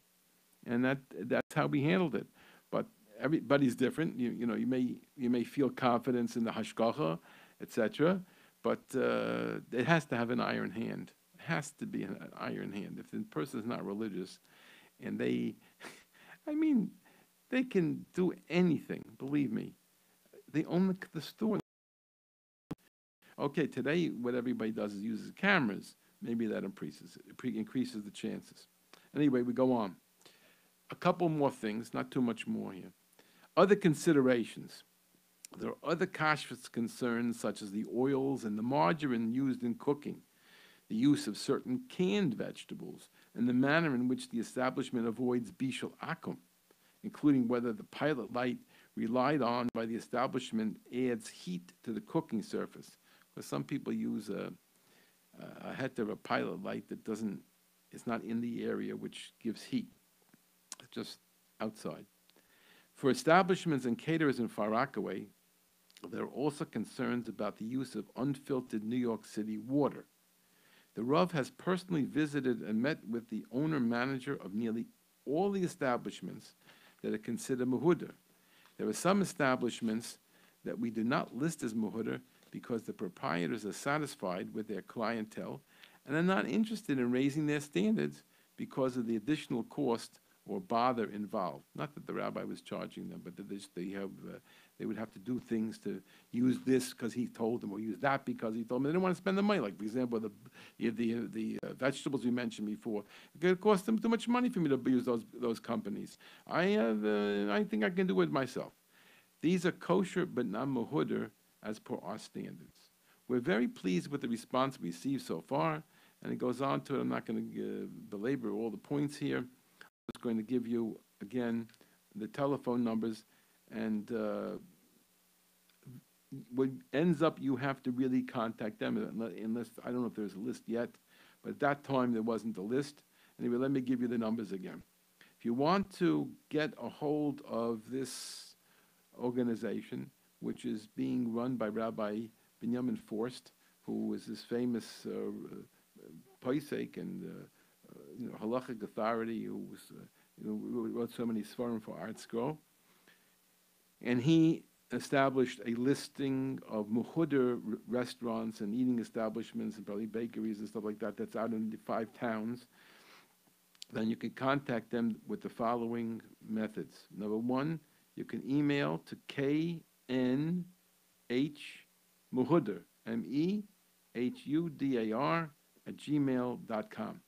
And that's how we handled it. But everybody's different. You may feel confidence in the hashgacha, etc. But it has to have an iron hand. It has to be an iron hand. If the person is not religious, and I mean, they can do anything. Believe me, they own the store. Okay, today what everybody does is uses cameras. Maybe that increases the chances. Anyway, we go on. A couple more things, not too much more here. Other considerations. There are other kashrus concerns, such as the oils and the margarine used in cooking, the use of certain canned vegetables, and the manner in which the establishment avoids bishul akum, including whether the pilot light relied on by the establishment adds heat to the cooking surface. Because some people use a heter, a pilot light that it's not in the area, which gives heat. It's just outside. For establishments and caterers in Far Rockaway, there are also concerns about the use of unfiltered New York City water. The Rav has personally visited and met with the owner-manager of nearly all the establishments that are considered muhuder. There are some establishments that we do not list as muhuder because the proprietors are satisfied with their clientele and are not interested in raising their standards because of the additional cost or bother involved. Not that the rabbi was charging them, but that they would have to do things to use this because he told them, or use that because he told them. They didn't want to spend the money. Like, for example, the vegetables we mentioned before. It could cost them too much money for me to use those companies. I think I can do it myself. These are kosher but not muhuder as per our standards. We're very pleased with the response we received so far, and it goes on to it. I'm not going to belabor all the points here. I'm just going to give you, again, the telephone numbers, and what ends up, you have to really contact them, unless, I don't know if there's a list yet, but at that time there wasn't a list. Anyway, let me give you the numbers again. If you want to get a hold of this organization, which is being run by Rabbi Binyamin Forst, who is this famous Paisek and halachic authority who was, wrote so many svarim for Art Scroll. And he established a listing of muhuder restaurants and eating establishments and probably bakeries and stuff like that that's out in the 5 towns. Then you can contact them with the following methods. Number 1, you can email to KNH Muhuder, MEHUDAR @gmail.com.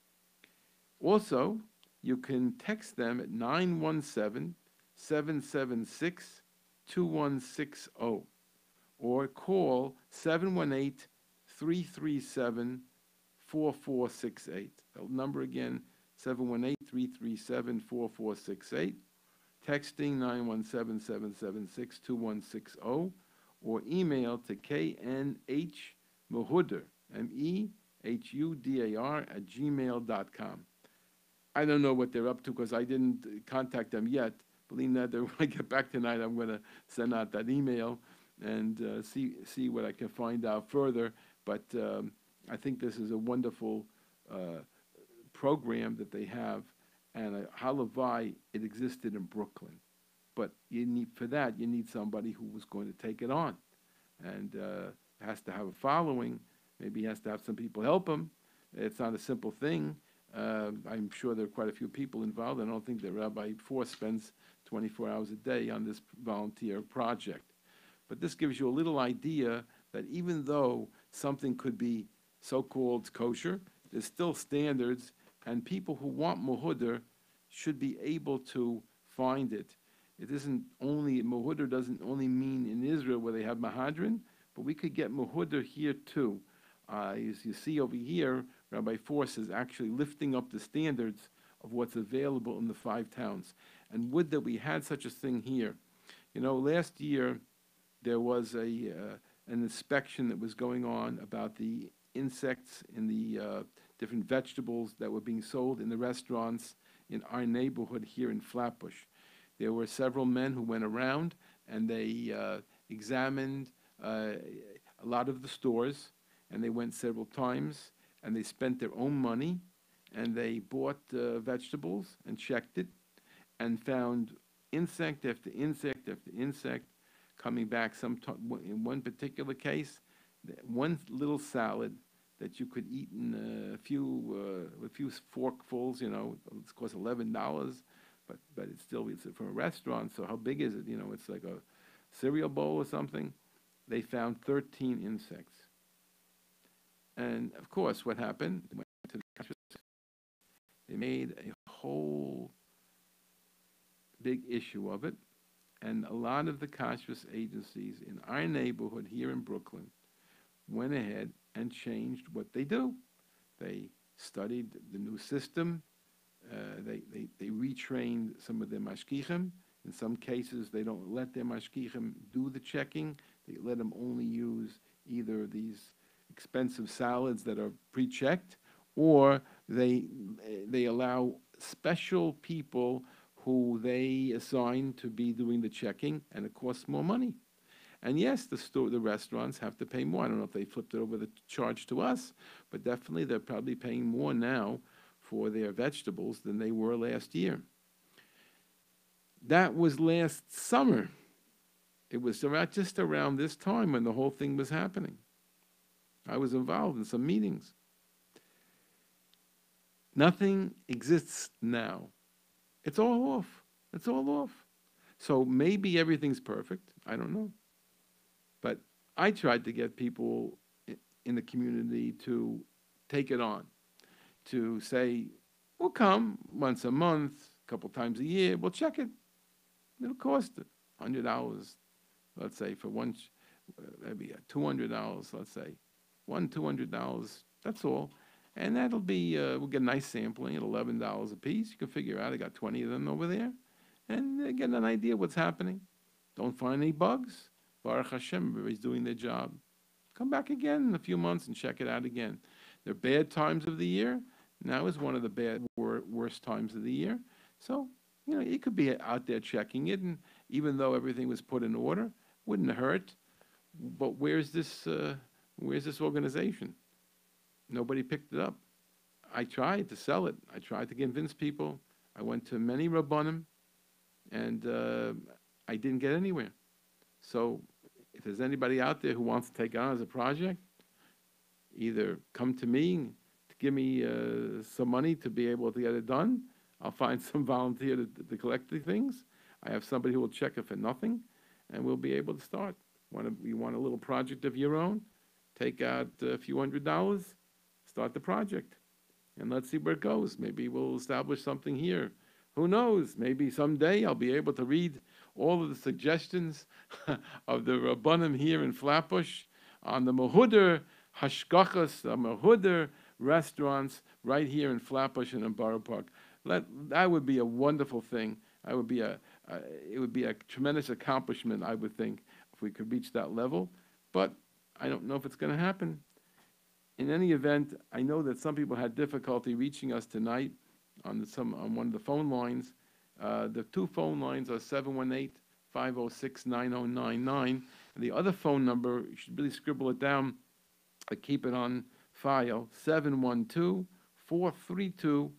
Also, you can text them at 917-776-2160 or call 718-337-4468. The number again, 718-337-4468. Texting 917-776-2160 or email to knhmuhuder, MEHUDAR @gmail.com. I don't know what they're up to because I didn't contact them yet. Believe that when I get back tonight, I'm going to send out that email and see what I can find out further. But I think this is a wonderful program that they have. And halavai, it existed in Brooklyn. But for that, you need somebody who was going to take it on. And has to have a following. Maybe he has to have some people help him. It's not a simple thing. I'm sure there are quite a few people involved. I don't think that Rabbi Force spends 24 hours a day on this volunteer project. But this gives you a little idea that even though something could be so-called kosher, there's still standards, and people who want muhudar should be able to find it. It isn't only, muhudar doesn't only mean in Israel where they have mahadrin, but we could get muhudar here too. As you see over here, Rabbi Force is actually lifting up the standards of what's available in the 5 towns. And would that we had such a thing here. You know, last year there was an inspection that was going on about the insects in the different vegetables that were being sold in the restaurants in our neighborhood here in Flatbush. There were several men who went around and they examined a lot of the stores, and they went several times, and they spent their own money, and they bought vegetables and checked it, and found insect after insect after insect coming back. In one particular case, one little salad that you could eat in a few forkfuls, you know, it costs $11, but it's from a restaurant. So how big is it? You know, it's like a cereal bowl or something. They found 13 insects. And of course, what happened? They went to the Kashrus. They made a whole big issue of it, and a lot of the Kashrus agencies in our neighborhood here in Brooklyn went ahead and changed what they do. They studied the new system. They retrained some of their mashgichim. In some cases, they don't let their mashgichim do the checking. They let them only use either these expensive salads that are pre-checked, or they allow special people who they assign to be doing the checking, and it costs more money. And yes, the restaurants have to pay more. I don't know if they flipped it over the charge to us, but definitely they're probably paying more now for their vegetables than they were last year. That was last summer. It was just around this time when the whole thing was happening. I was involved in some meetings. Nothing exists now. It's all off. It's all off. So maybe everything's perfect. I don't know. But I tried to get people in the community to take it on, to say, we'll come once a month, a couple times a year, we'll check it. It'll cost $100, let's say, for one, maybe $200, let's say. $200, that's all. And that'll be, we'll get a nice sampling at $11 a piece. You can figure out I got 20 of them over there. And get an idea what's happening. Don't find any bugs. Baruch Hashem, everybody's doing their job. Come back again in a few months and check it out again. There are bad times of the year. Now is one of the worst times of the year. So, you know, you could be out there checking it, and even though everything was put in order, wouldn't hurt. But where's this organization? Nobody picked it up. I tried to sell it. I tried to convince people. I went to many rabbanim, and I didn't get anywhere. So if there's anybody out there who wants to take it on as a project, either come to me to give me some money to be able to get it done. I'll find some volunteer to collect the things. I have somebody who will check it for nothing, and we'll be able to start. You want a little project of your own? Take out a few $100, start the project, and let's see where it goes. Maybe we'll establish something here. Who knows? Maybe someday I'll be able to read all of the suggestions of the Rabbanim here in Flatbush on the Mehuder Hashgachas, the Mehuder restaurants right here in Flatbush and in Borough Park. That would be a wonderful thing. It would be a tremendous accomplishment, I would think, if we could reach that level. But I don't know if it's going to happen. In any event, I know that some people had difficulty reaching us tonight on one of the phone lines. The two phone lines are 718-506-9099. And the other phone number, you should really scribble it down, keep it on file, 712-432-4217,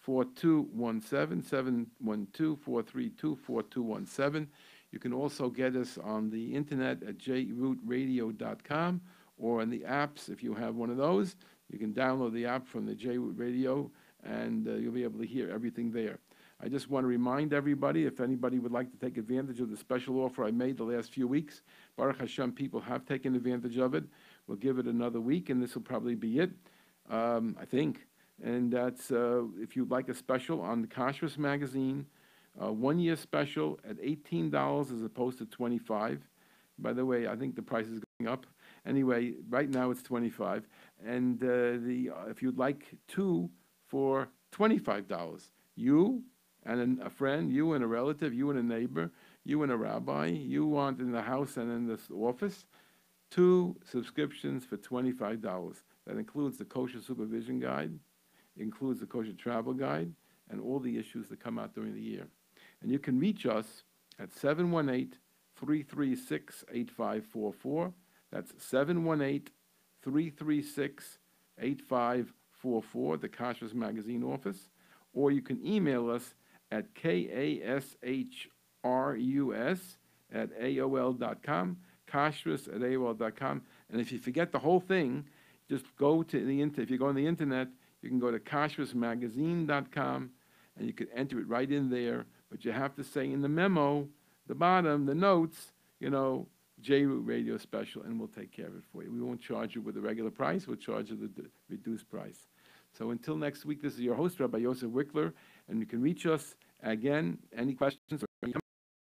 712-432-4217. You can also get us on the internet at jrootradio.com, or in the apps. If you have one of those, you can download the app from the J Radio, and you'll be able to hear everything there. I just want to remind everybody, if anybody would like to take advantage of the special offer I made the last few weeks, Baruch Hashem, people have taken advantage of it. We'll give it another week, and this will probably be it, I think. And that's if you'd like a special on the Kashrus magazine, 1 year special at $18 as opposed to $25. By the way, I think the price is going up. Anyway, right now it's $25. And if you'd like two for $25, you and a friend, you and a relative, you and a neighbor, you and a rabbi, you want in the house and in the office, 2 subscriptions for $25. That includes the kosher supervision guide, includes the kosher travel guide, and all the issues that come out during the year. And you can reach us at 718-336-8544. That's 718-336-8544, the Kashrus Magazine office. Or you can email us at kashrus@aol.com, kashrus@aol.com. And if you forget the whole thing, just go to the internet. If you go on the internet, you can go to kashrusmagazine.com, and you can enter it right in there. But you have to say in the memo, the bottom, the notes, J-Root Radio Special, and we'll take care of it for you. We won't charge you with the regular price. We'll charge you the reduced price. So until next week, this is your host, Rabbi Yosef Wikler, and you can reach us again. Any questions or any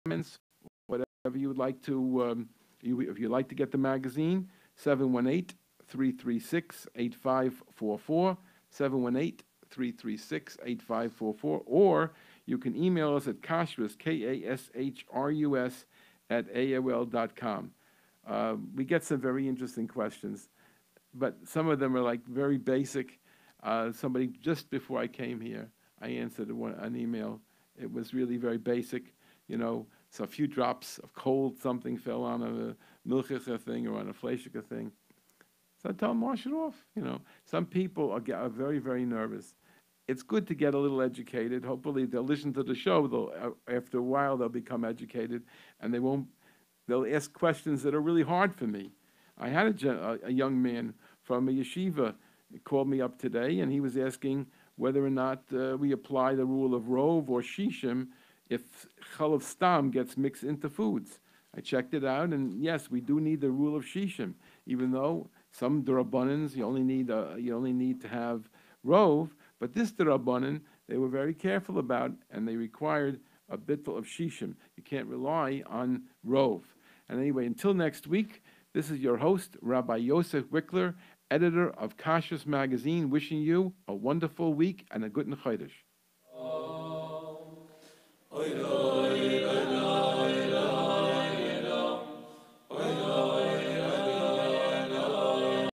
comments, whatever you would like to, if you'd like to get the magazine, 718-336-8544, 718-336-8544, or you can email us at Kashrus, Kashrus, @AOL.com. We get some very interesting questions, but some of them are like very basic. Somebody, just before I came here, I answered an email. It was really very basic, so a few drops of cold something fell on a milchicha thing or on a fleishika thing. So I tell them, wash it off. Some people are very, very nervous. It's good to get a little educated. Hopefully they'll listen to the show. After a while, they'll become educated, and they'll ask questions that are really hard for me. I had a young man from a yeshiva called me up today, and he was asking whether or not we apply the rule of rove or shishim if chalav stam gets mixed into foods. I checked it out, and yes, we do need the rule of shishim, even though some d'rabbanans you only need to have rove, but this d'rabbanan they were very careful about, and they required a bittul of shishim. You can't rely on rove. And anyway, until next week, this is your host, Rabbi Yosef Wikler, editor of Kashrus Magazine, wishing you a wonderful week and a good chodesh.